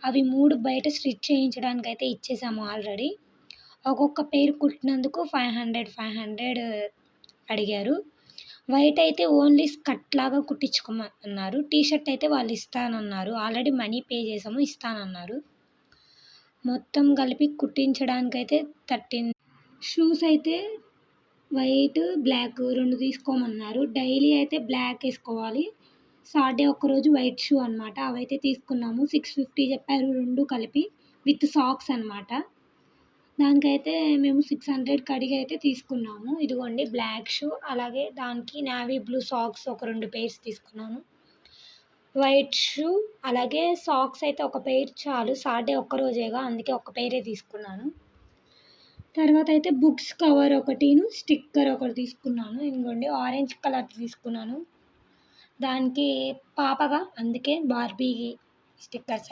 అవి 3 బయట stitch చేయించడానికైతే ఇచ్చేసాము already. ఒక్కొక్క పెయిర్ కుట్టినందుకు 500 అడిగారు. వైట్ అయితే ఓన్లీ స్కర్ట్ లాగా కుట్టించుకోమన్నారు. టీ షర్ట్ అయితే వాళ్ళు ఇస్తానన్నారు. ఆల్రెడీ మనీ పే చేసాము, ఇస్తానన్నారు. మొత్తం కలిపి కుట్టించడానికైతే 13. షూస్ అయితే వైట్, బ్లాక్ 2 తీసుకోమన్నారు. డైలీ అయితే బ్లాక్ వేసుకోవాలి. సాటర్డే ఒక్కరోజు వైట్ షూ అనమాట. అవైతే తీసుకున్నాము. 650 చెప్పారు 2 కలిపి విత్ సాక్స్ అనమాట. దానికైతే మేము 600 అడిగి అయితే తీసుకున్నాము. ఇదిగోండి బ్లాక్ షూ, అలాగే దానికి నేవీ బ్లూ సాక్స్ ఒక 2 పెయిర్స్ తీసుకున్నాను. వైట్ షూ అలాగే సాక్స్ అయితే ఒక పెయిర్ చాలు. సాటర్డే ఒక్కరోజేగా, అందుకే ఒక పెయిరే తీసుకున్నాను. తర్వాత అయితే బుక్స్ కవర్ ఒకటిను, స్టిక్కర్ ఒకటి తీసుకున్నాను. ఇదిగోండి ఆరెంజ్ కలర్ తీసుకున్నాను. దానికి పాపగా, అందుకే బార్బీ స్టిక్కర్స్